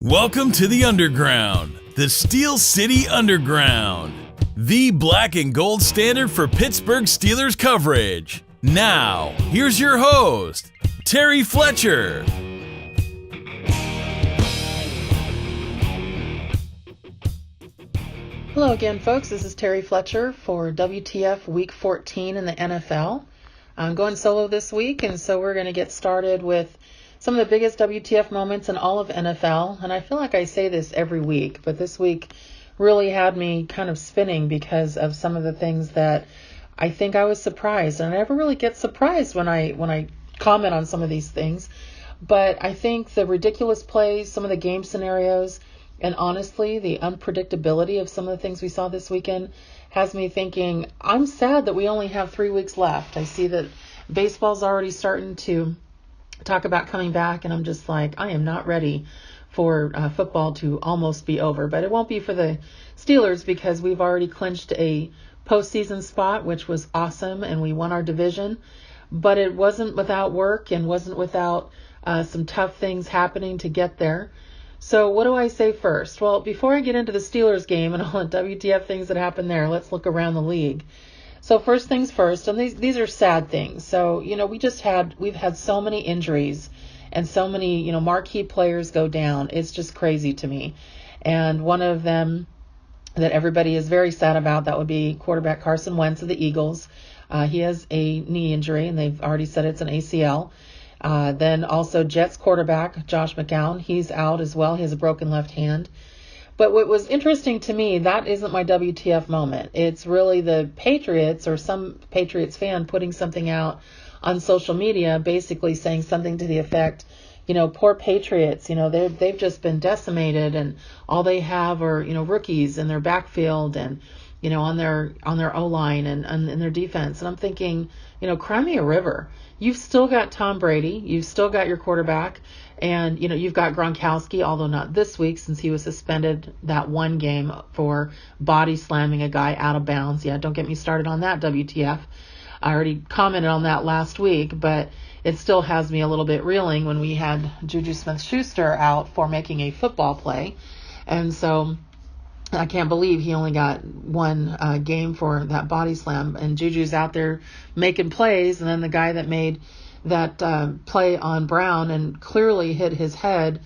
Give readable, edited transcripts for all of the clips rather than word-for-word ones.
Welcome to the Underground, the Steel City Underground, the black and gold standard for Pittsburgh Steelers coverage. Now, here's your host, Terry Fletcher. Hello again, folks. This is Terry Fletcher for WTF Week 14 in the NFL. I'm going solo this week, and so we're going to get started with some of the biggest WTF moments in all of NFL. And I feel like I say this every week, but this week really had me kind of spinning because of some of the things that I think I was surprised. And I never really get surprised when I comment on some of these things. But I think the ridiculous plays, some of the game scenarios, and honestly, the unpredictability of some of the things we saw this weekend has me thinking, I'm sad that we only have 3 weeks left. I see that baseball's already starting to talk about coming back, and I'm just like, I am not ready for football to almost be over. But it won't be for the Steelers because we've already clinched a postseason spot, which was awesome, and we won our division. But it wasn't without work and wasn't without some tough things happening to get there. So what do I say first? Well, before I get into the Steelers game and all the WTF things that happened there, let's look around the league. So first things first, and these are sad things. So, we've had so many injuries and so many, marquee players go down. It's just crazy to me. And one of them that everybody is very sad about, that would be quarterback Carson Wentz of the Eagles. He has a knee injury, and they've already said it's an ACL. Then also Jets quarterback Josh McCown, he's out as well. He has a broken left hand. But what was interesting to me, that isn't my WTF moment. It's really the Patriots or some Patriots fan putting something out on social media, basically saying something to the effect, poor Patriots, they've just been decimated and all they have are, rookies in their backfield and, on their O-line and in their defense. And I'm thinking, cry me a river. You've still got Tom Brady. You've still got your quarterback. And, you've got Gronkowski, although not this week since he was suspended that one game for body slamming a guy out of bounds. Yeah, don't get me started on that, WTF. I already commented on that last week, but it still has me a little bit reeling when we had Juju Smith-Schuster out for making a football play. And so I can't believe he only got one game for that body slam. And Juju's out there making plays, and then the guy that made that play on Brown and clearly hit his head,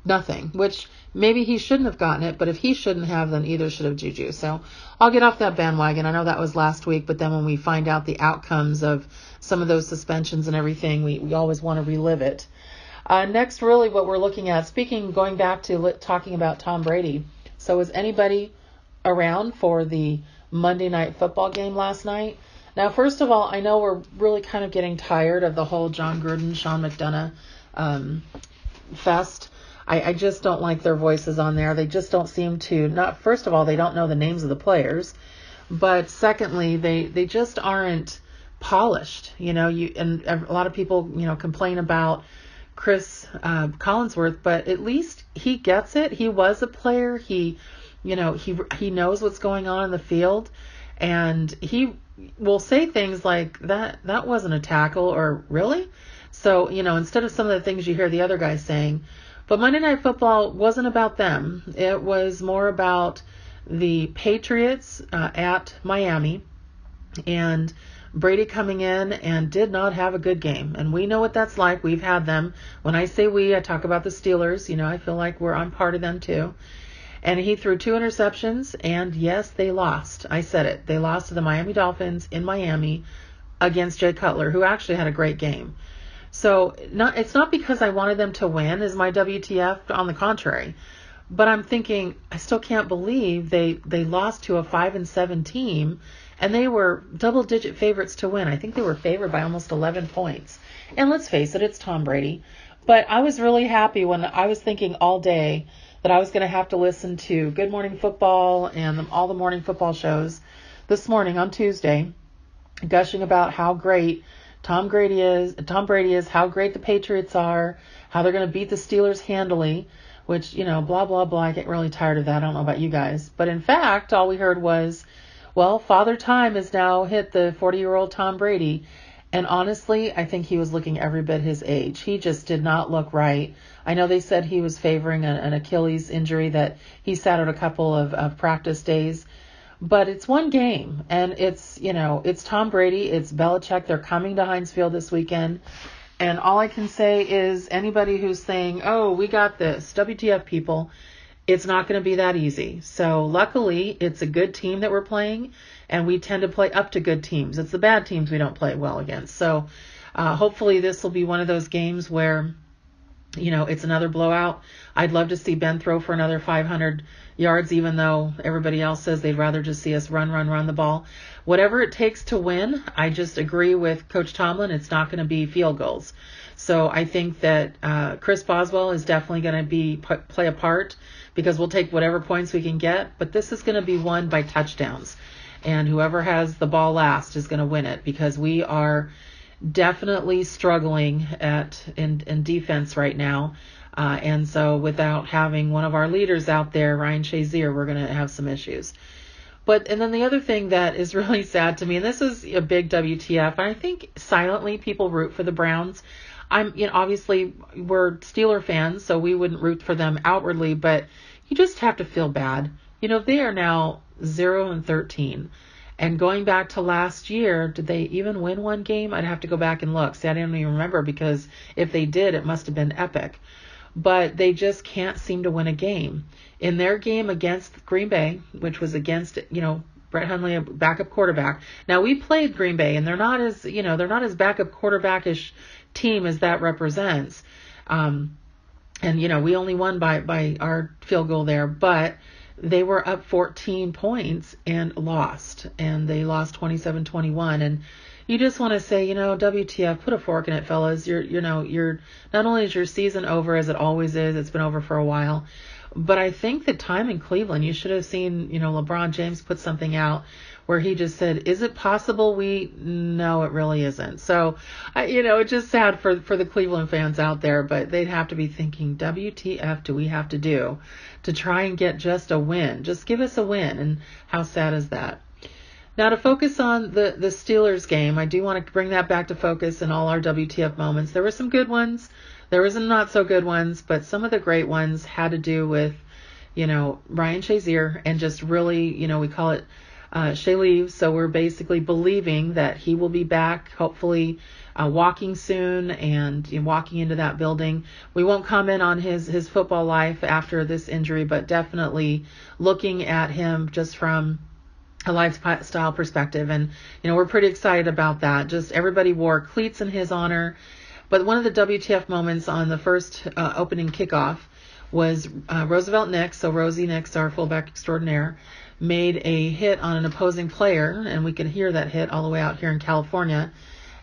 nothing, which maybe he shouldn't have gotten it, but if he shouldn't have, then either should have Juju. So I'll get off that bandwagon. I know that was last week, but then when we find out the outcomes of some of those suspensions and everything, we always want to relive it. Next, really what we're looking at, going back to talking about Tom Brady. So was anybody around for the Monday Night Football game last night? Now, first of all, I know we're really kind of getting tired of the whole John Gruden, Sean McDonough fest. I just don't like their voices on there. They just don't seem to, first of all, they don't know the names of the players. But secondly, they just aren't polished. And a lot of people, complain about Chris Collinsworth, but at least he gets it. He was a player. He knows what's going on in the field, and he will say things like that wasn't a tackle, or really? So, instead of some of the things you hear the other guys saying. But Monday Night Football wasn't about them. It was more about the Patriots at Miami, and Brady coming in and did not have a good game. And we know what that's like. We've had them. When I say we, I talk about the Steelers. I feel like I'm part of them too. And he threw 2 interceptions, and yes, they lost. I said it. They lost to the Miami Dolphins in Miami against Jay Cutler, who actually had a great game. So it's not because I wanted them to win is my WTF, on the contrary. But I'm thinking, I still can't believe they lost to a 5-7 team, and they were double-digit favorites to win. I think they were favored by almost 11 points. And let's face it, it's Tom Brady. But I was really happy when I was thinking all day that I was going to have to listen to Good Morning Football and all the morning football shows this morning on Tuesday, gushing about how great Tom Brady is, how great the Patriots are, how they're going to beat the Steelers handily, which, blah, blah, blah. I get really tired of that. I don't know about you guys. But in fact, all we heard was, well, Father Time has now hit the 40-year-old Tom Brady. And honestly, I think he was looking every bit his age. He just did not look right. I know they said he was favoring an Achilles injury, that he sat out a couple of practice days. But it's one game, and it's Tom Brady, it's Belichick. They're coming to Heinz Field this weekend. And all I can say is, anybody who's saying, oh, we got this, WTF people, it's not going to be that easy. So luckily, it's a good team that we're playing, and we tend to play up to good teams. It's the bad teams we don't play well against. So hopefully this will be one of those games where, it's another blowout. I'd love to see Ben throw for another 500 yards, even though everybody else says they'd rather just see us run the ball. Whatever it takes to win, I just agree with Coach Tomlin. It's not going to be field goals. So I think that Chris Boswell is definitely going to play a part, because we'll take whatever points we can get. But this is going to be won by touchdowns. And whoever has the ball last is going to win it, because we are definitely struggling in defense right now. And so without having one of our leaders out there, Ryan Shazier, we're going to have some issues. And then the other thing that is really sad to me, and this is a big WTF, and I think silently people root for the Browns. Obviously we're Steeler fans, so we wouldn't root for them outwardly, but you just have to feel bad. They are now 0-13. And going back to last year, did they even win one game? I'd have to go back and look. See, I don't even remember, because if they did, it must have been epic. But they just can't seem to win a game. In their game against Green Bay, which was against, Brett Hundley, a backup quarterback. Now, we played Green Bay, and they're not as backup quarterback-ish team as that represents. And we only won by our field goal there, but they were up 14 points and lost. And they lost 27-21. And you just want to say, WTF, put a fork in it, fellas. You're not only is your season over, as it always is, it's been over for a while, but I think the time in Cleveland, you should have seen, LeBron James put something out where he just said, is it possible no, it really isn't. So, it's just sad for the Cleveland fans out there, but they'd have to be thinking, WTF do we have to do to try and get just a win? Just give us a win. And how sad is that? Now, to focus on the Steelers game, I do want to bring that back to focus in all our WTF moments. There were some good ones. There were some not so good ones, but some of the great ones had to do with, Ryan Shazier, and just really, we call it Shay leaves. So we're basically believing that he will be back, hopefully walking soon and walking into that building. We won't comment on his football life after this injury, but definitely looking at him just from a lifestyle perspective. And, we're pretty excited about that. Just everybody wore cleats in his honor. But one of the WTF moments on the first opening kickoff was Roosevelt Nix, so Rosie Nix, our fullback extraordinaire, made a hit on an opposing player, and we could hear that hit all the way out here in California.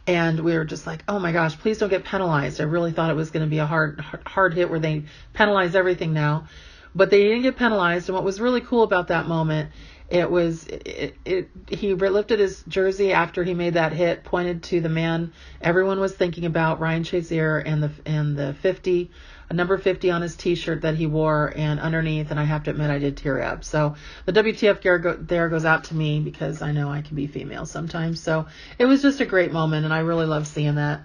And we were just like, oh my gosh, please don't get penalized. I really thought it was going to be a hard hit where they penalize everything now. But they didn't get penalized. And what was really cool about that moment, he lifted his jersey after he made that hit, pointed to the man everyone was thinking about, Ryan Shazier, and the 50, number 50 on his T-shirt that he wore, and underneath, and I have to admit I did tear up. So the WTF there goes out to me, because I know I can be female sometimes. So it was just a great moment, and I really love seeing that.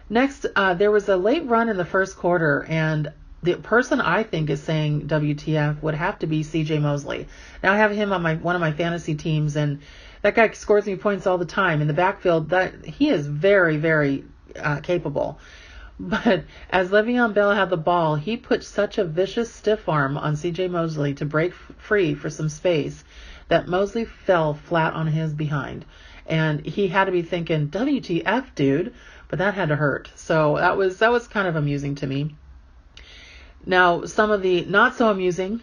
Next, there was a late run in the first quarter, and the person I think is saying WTF would have to be CJ Mosley. Now I have him on one of my fantasy teams, and that guy scores me points all the time in the backfield. That he is very, very capable. But as Le'Veon Bell had the ball, he put such a vicious stiff arm on CJ Mosley to break free for some space that Mosley fell flat on his behind. And he had to be thinking, WTF, dude? But that had to hurt. So that was kind of amusing to me. Now, some of the not so amusing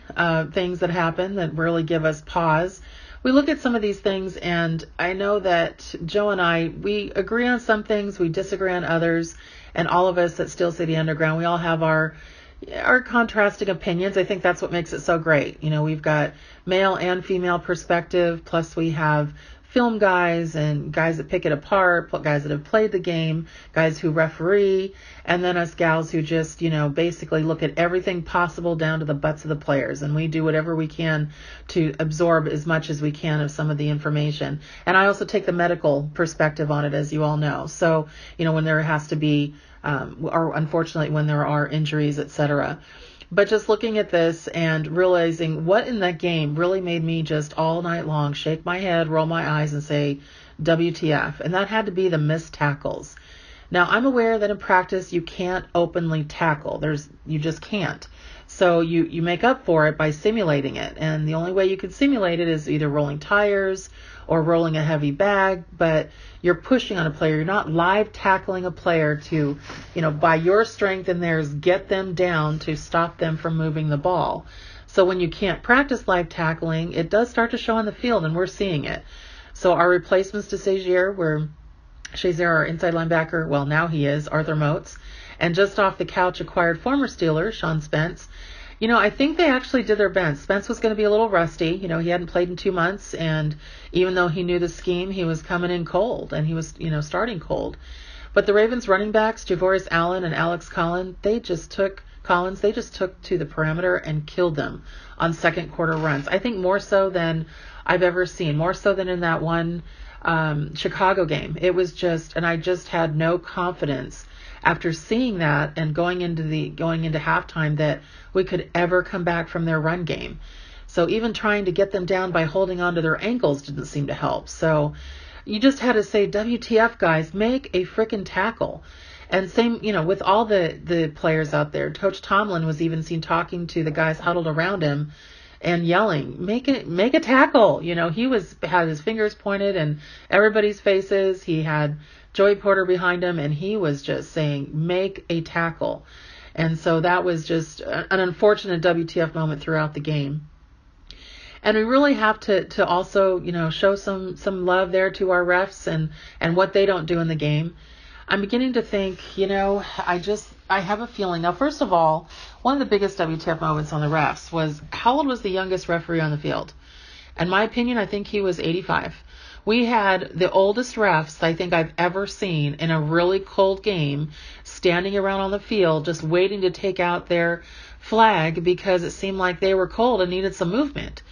things that happen that really give us pause. We look at some of these things, and I know that Joe and I, we agree on some things, we disagree on others, and all of us at Steel City Underground, we all have our contrasting opinions. I think that's what makes it so great. We've got male and female perspective, plus we have film guys and guys that pick it apart, guys that have played the game, guys who referee, and then us gals who just, basically look at everything possible down to the butts of the players. And we do whatever we can to absorb as much as we can of some of the information. And I also take the medical perspective on it, as you all know. So, when there has to be, or unfortunately when there are injuries, etc. But just looking at this and realizing what in that game really made me just all night long shake my head, roll my eyes, and say, WTF. And that had to be the missed tackles. Now, I'm aware that in practice you can't openly tackle. You just can't. So you make up for it by simulating it. And the only way you can simulate it is either rolling tires or rolling a heavy bag, but you're pushing on a player. You're not live tackling a player to, by your strength and theirs, get them down to stop them from moving the ball. So when you can't practice live tackling, it does start to show on the field, and we're seeing it. So our replacements to Shazier, our inside linebacker, well, now he is, Arthur Moats, and just off the couch acquired former Steeler, Sean Spence. I think they actually did their best. Spence was going to be a little rusty. He hadn't played in 2 months, and even though he knew the scheme, he was coming in cold, and he was, starting cold. But the Ravens running backs, Javorius Allen and Alex Collins, they just took to the perimeter and killed them on second quarter runs. I think more so than I've ever seen, more so than in that one Chicago game. It was just, and I just had no confidence after seeing that and going into halftime that we could ever come back from their run game. So even trying to get them down by holding on to their ankles didn't seem to help. So you just had to say, WTF, guys, make a frickin' tackle. And same, with all the players out there. Coach Tomlin was even seen talking to the guys huddled around him and yelling, make a tackle. He had his fingers pointed in everybody's faces. He had Joey Porter behind him, and he was just saying, make a tackle. And so that was just an unfortunate WTF moment throughout the game. And we really have to also, show some love there to our refs and what they don't do in the game. I'm beginning to think, I have a feeling. Now, first of all, one of the biggest WTF moments on the refs was, how old was the youngest referee on the field? In my opinion, I think he was 85. We had the oldest refs I think I've ever seen in a really cold game standing around on the field just waiting to take out their flag because it seemed like they were cold and needed some movement.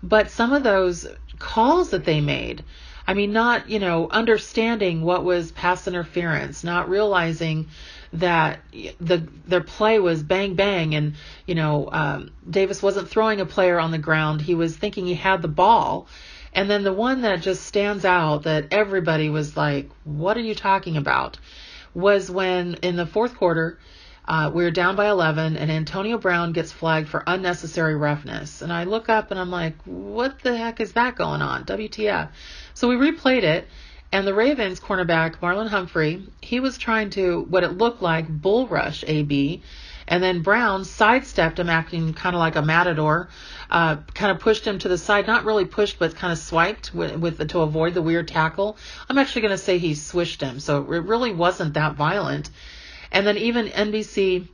But some of those calls that they made, not, understanding what was pass interference, not realizing that their play was bang, bang. And, Davis wasn't throwing a player on the ground. He was thinking he had the ball. And then the one that just stands out that everybody was like, what are you talking about? Was when in the fourth quarter, we were down by 11 and Antonio Brown gets flagged for unnecessary roughness. And I look up and I'm like, what the heck is that going on? WTF. So we replayed it, and the Ravens cornerback, Marlon Humphrey, he was trying to, what it looked like, bull rush AB. And then Brown sidestepped him, acting kind of like a matador, kind of pushed him to the side, not really pushed, but kind of swiped to avoid the weird tackle. I'm actually going to say he swished him, so it really wasn't that violent. And then even NBC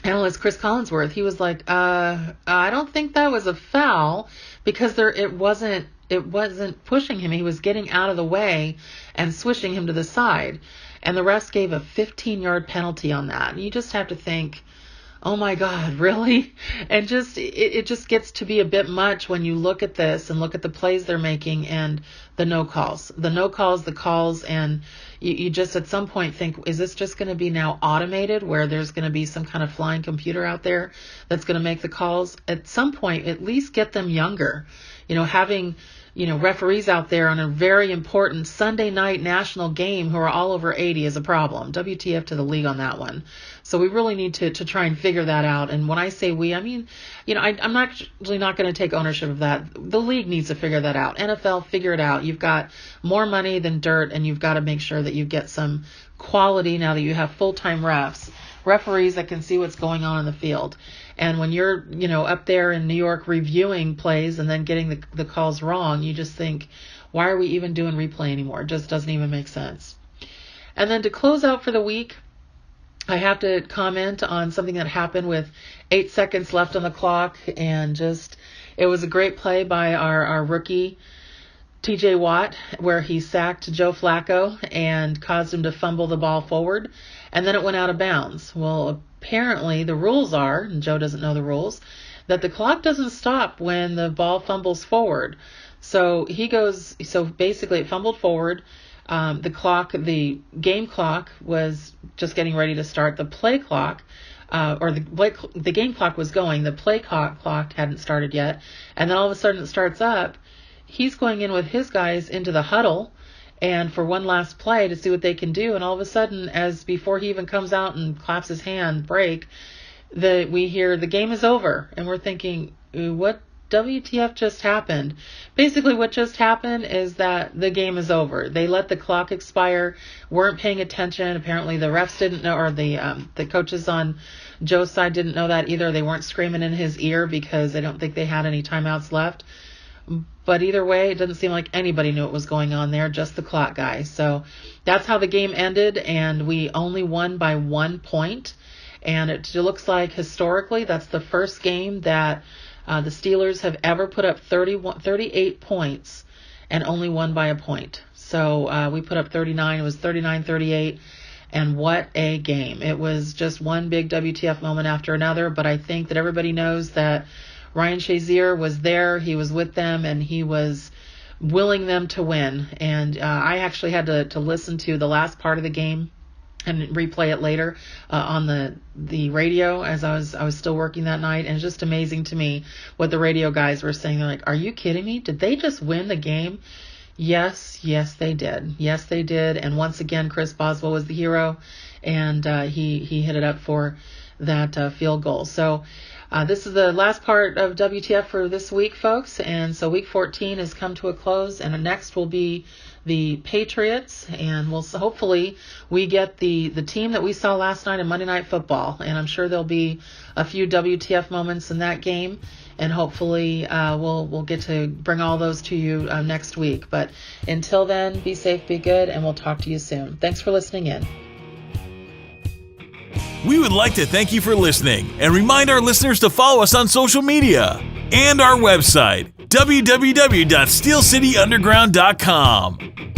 analyst Chris Collinsworth, he was like, I don't think that was a foul because it wasn't pushing him. He was getting out of the way and swishing him to the side. And the refs gave a 15-yard penalty on that. And you just have to think, oh my God, really? And just it just gets to be a bit much when you look at this and look at the plays they're making and the no calls, the calls, and you just at some point think, is this just going to be now automated where there's going to be some kind of flying computer out there that's going to make the calls? At some point, at least get them younger. Having referees out there on a very important Sunday night national game who are all over 80 is a problem. WTF to the league on that one. So we really need to try and figure that out. And when I say we, I mean, I'm actually not going to take ownership of that. The league needs to figure that out. NFL, figure it out. You've got more money than dirt, and you've got to make sure that you get some quality now that you have full-time referees that can see what's going on in the field. And when you're, up there in New York reviewing plays and then getting the calls wrong, you just think, why are we even doing replay anymore? It just doesn't even make sense. And then to close out for the week, I have to comment on something that happened with 8 seconds left on the clock, and it was a great play by our rookie TJ Watt, where he sacked Joe Flacco and caused him to fumble the ball forward, and then it went out of bounds. Well, apparently the rules are, and Joe doesn't know the rules, that the clock doesn't stop when the ball fumbles forward. So basically it fumbled forward. The game clock was just getting ready to start. The play clock, the game clock was going. The play clock hadn't started yet. And then all of a sudden it starts up. He's going in with his guys into the huddle and for one last play to see what they can do. And all of a sudden, before he even comes out and claps his hand, break, we hear the game is over. And we're thinking, what WTF just happened? Basically what just happened is that the game is over. They let the clock expire, weren't paying attention. Apparently the refs didn't know, or the coaches on Joe's side didn't know that either. They weren't screaming in his ear because they don't think they had any timeouts left. But either way, it doesn't seem like anybody knew what was going on there, just the clock guy. So that's how the game ended, and we only won by 1 point. And it looks like historically that's the first game that the Steelers have ever put up 38 points and only won by a point. So we put up 39. It was 39-38. And what a game. It was just one big WTF moment after another. But I think that everybody knows that Ryan Shazier was there. He was with them, and he was willing them to win. And I actually had to listen to the last part of the game and replay it later on the radio as I was still working that night. And it's just amazing to me what the radio guys were saying. They're like, "Are you kidding me? Did they just win the game?" Yes, they did. Yes, they did. And once again, Chris Boswell was the hero, and he hit it up for that field goal. So this is the last part of WTF for this week, folks. And so week 14 has come to a close, and next will be the Patriots, and hopefully we get the team that we saw last night in Monday Night Football, and I'm sure there'll be a few WTF moments in that game, and hopefully we'll get to bring all those to you next week. But until then, be safe, be good, and we'll talk to you soon. Thanks for listening in. We would like to thank you for listening and remind our listeners to follow us on social media and our website, www.steelcityunderground.com.